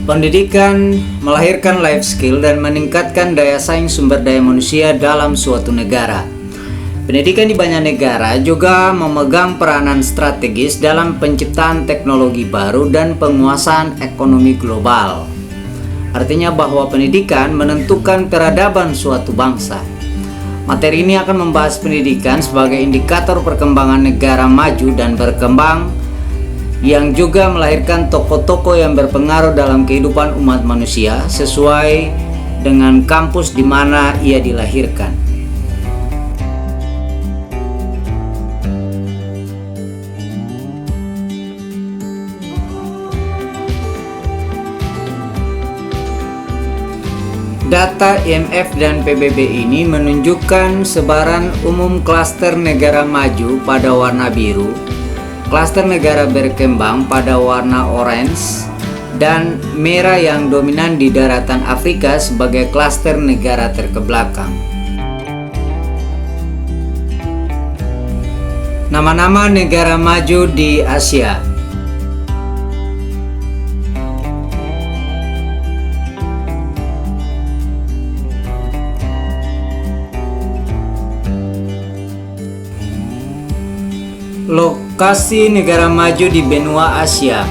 Pendidikan melahirkan life skill dan meningkatkan daya saing sumber daya manusia dalam suatu negara. Pendidikan di banyak negara juga memegang peranan strategis dalam penciptaan teknologi baru dan penguasaan ekonomi global. Artinya bahwa pendidikan menentukan peradaban suatu bangsa. Materi ini akan membahas pendidikan sebagai indikator perkembangan negara maju dan berkembang, yang juga melahirkan tokoh-tokoh yang berpengaruh dalam kehidupan umat manusia sesuai dengan kampus di mana ia dilahirkan. Data IMF dan PBB ini menunjukkan sebaran umum klaster negara maju pada warna biru, klaster negara berkembang pada warna orange, dan merah yang dominan di daratan Afrika sebagai klaster negara terkebelakang. Nama-nama negara maju di Asia. Lokasi negara maju di benua Asia.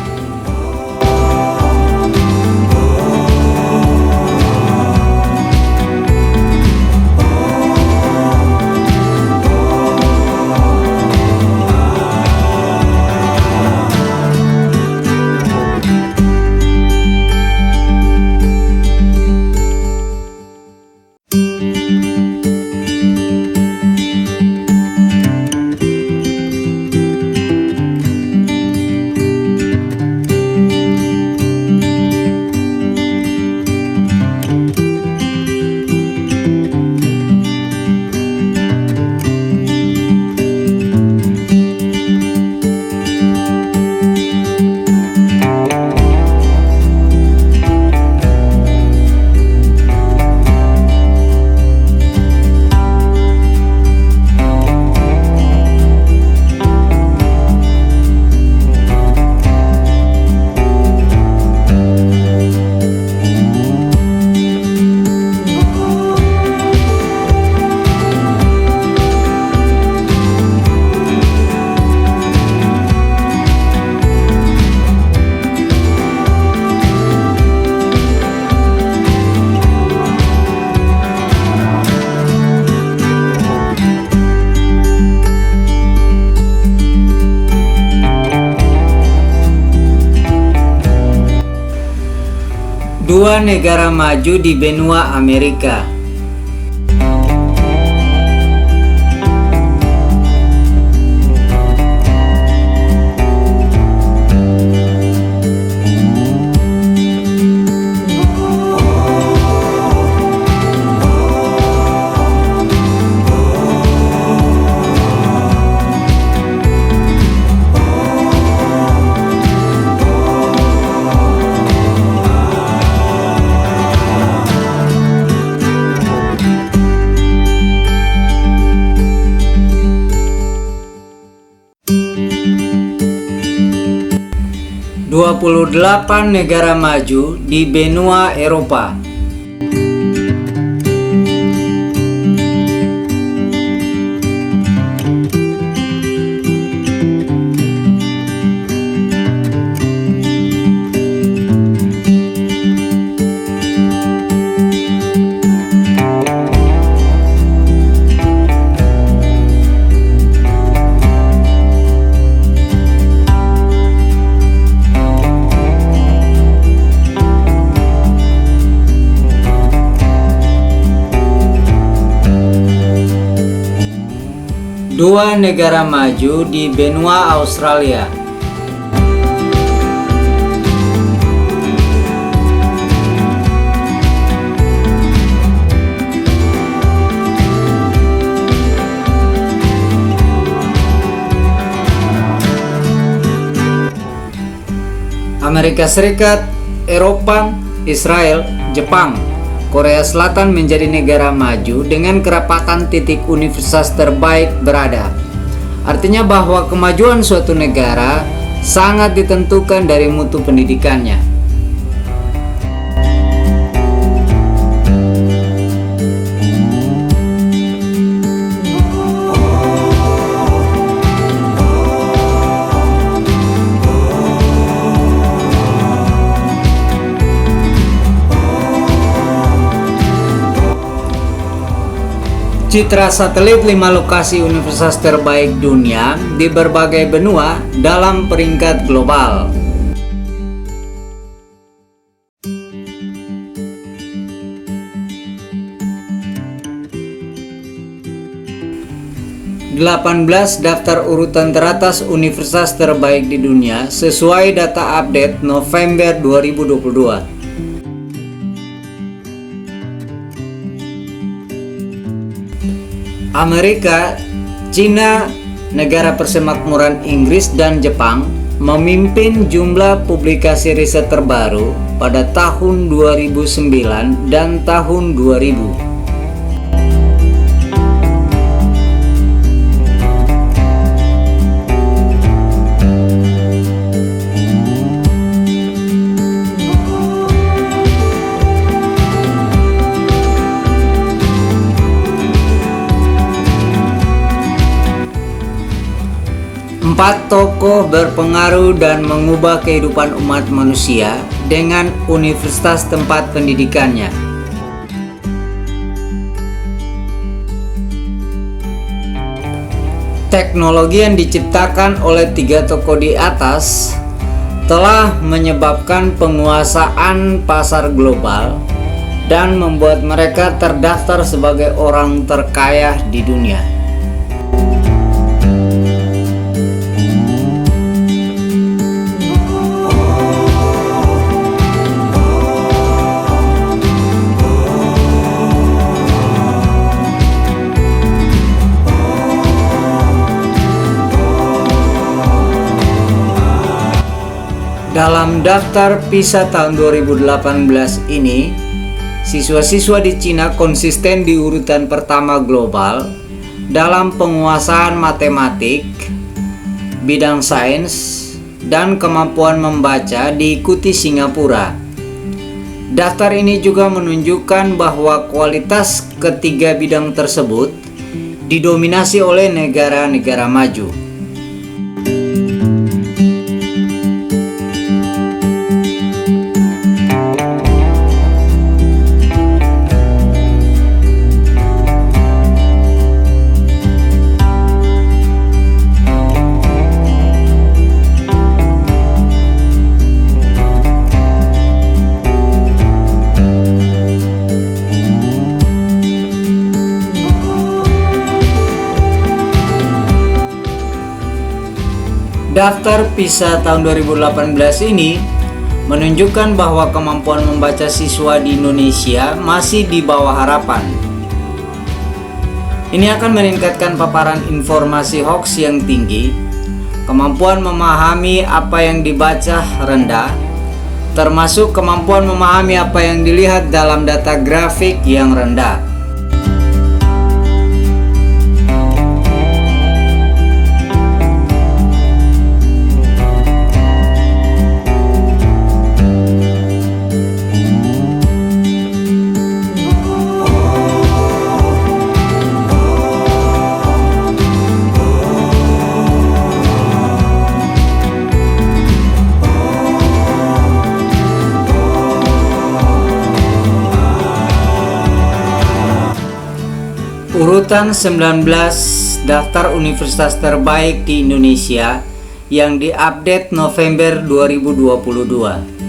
Dua negara maju di benua Amerika. Dua 28 negara maju di benua Eropa. Dua negara maju di benua Australia. Amerika Serikat, Eropa, Israel, Jepang, Korea Selatan menjadi negara maju dengan kerapatan titik universitas terbaik berada. Artinya bahwa kemajuan suatu negara sangat ditentukan dari mutu pendidikannya. Citra satelit 5 lokasi universitas terbaik dunia di berbagai benua dalam peringkat global. Delapan belas daftar urutan teratas universitas terbaik di dunia sesuai data update November 2022. Amerika, Cina, negara persemakmuran Inggris dan Jepang memimpin jumlah publikasi riset terbaru pada tahun 2009 dan tahun 2000. Empat tokoh berpengaruh dan mengubah kehidupan umat manusia dengan universitas tempat pendidikannya. Teknologi yang diciptakan oleh tiga tokoh di atas telah menyebabkan penguasaan pasar global dan membuat mereka terdaftar sebagai orang terkaya di dunia. Dalam daftar PISA tahun 2018 ini, siswa-siswa di Cina konsisten di urutan pertama global dalam penguasaan matematik, bidang sains, dan kemampuan membaca, diikuti Singapura. Daftar ini juga menunjukkan bahwa kualitas ketiga bidang tersebut didominasi oleh negara-negara maju. Daftar PISA tahun 2018 ini menunjukkan bahwa kemampuan membaca siswa di Indonesia masih di bawah harapan. Ini akan meningkatkan paparan informasi hoaks yang tinggi, kemampuan memahami apa yang dibaca rendah, termasuk kemampuan memahami apa yang dilihat dalam data grafik yang rendah. Urutan 19 daftar universitas terbaik di Indonesia yang diupdate November 2022.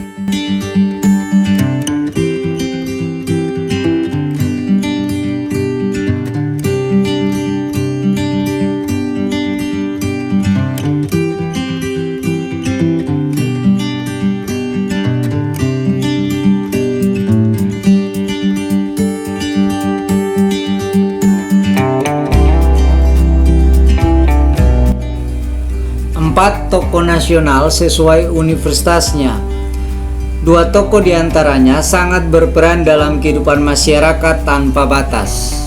Empat tokoh nasional sesuai universitasnya. Dua tokoh diantaranya sangat berperan dalam kehidupan masyarakat tanpa batas.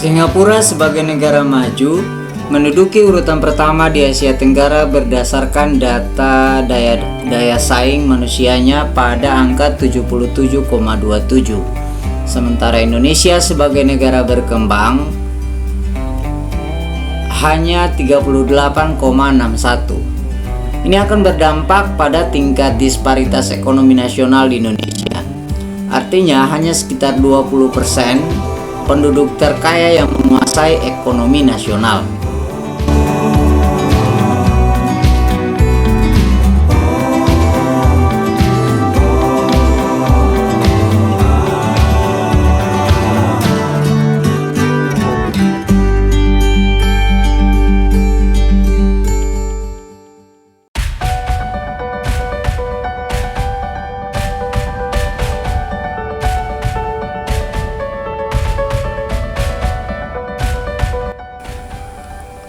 Singapura sebagai negara maju menduduki urutan pertama di Asia Tenggara berdasarkan data daya saing manusianya pada angka 77,27. Sementara Indonesia sebagai negara berkembang hanya 38,61. Ini akan berdampak pada tingkat disparitas ekonomi nasional di Indonesia. Artinya hanya sekitar 20% penduduk terkaya yang menguasai ekonomi nasional.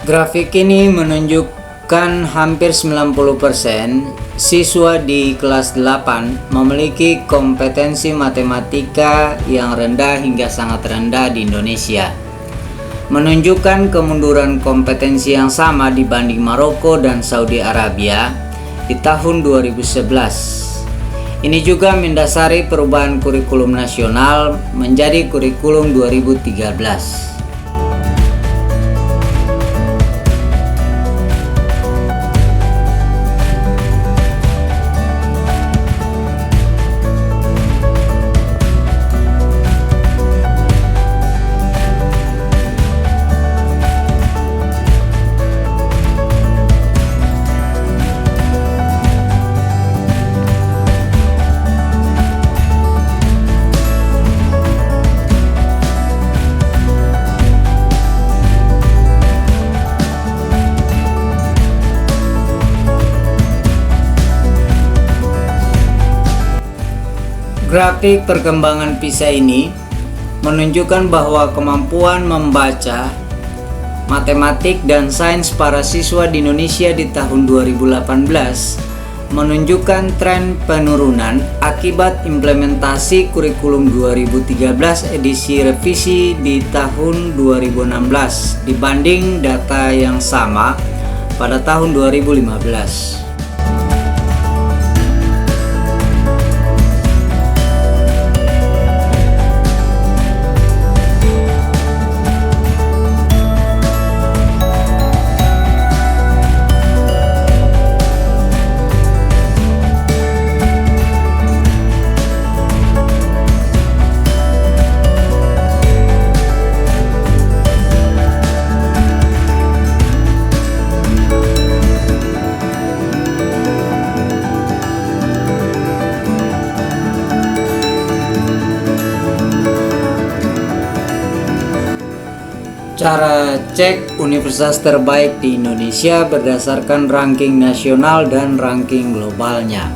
Grafik ini menunjukkan hampir 90% siswa di kelas 8 memiliki kompetensi matematika yang rendah hingga sangat rendah di Indonesia, menunjukkan kemunduran kompetensi yang sama dibanding Maroko dan Saudi Arabia di tahun 2011. Ini juga mendasari perubahan kurikulum nasional menjadi kurikulum 2013. Grafik perkembangan PISA ini menunjukkan bahwa kemampuan membaca, matematik, dan sains para siswa di Indonesia di tahun 2018 menunjukkan tren penurunan akibat implementasi kurikulum 2013 edisi revisi di tahun 2016 dibanding data yang sama pada tahun 2015. Cara cek universitas terbaik di Indonesia berdasarkan ranking nasional dan ranking globalnya.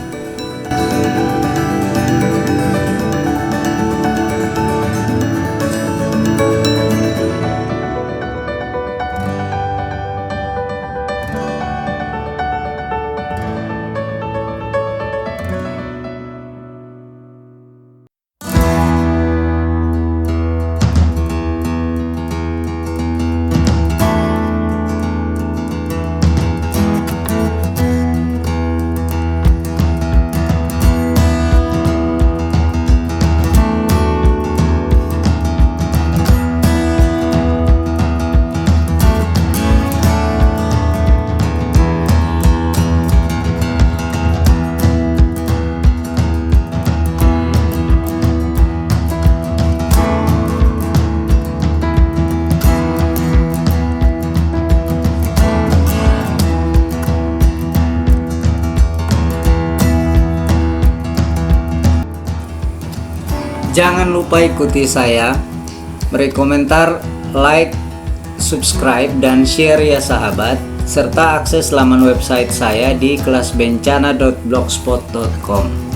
Jangan lupa ikuti saya, beri komentar, like, subscribe, dan share ya sahabat, serta akses laman website saya di kelasbencana.blogspot.com.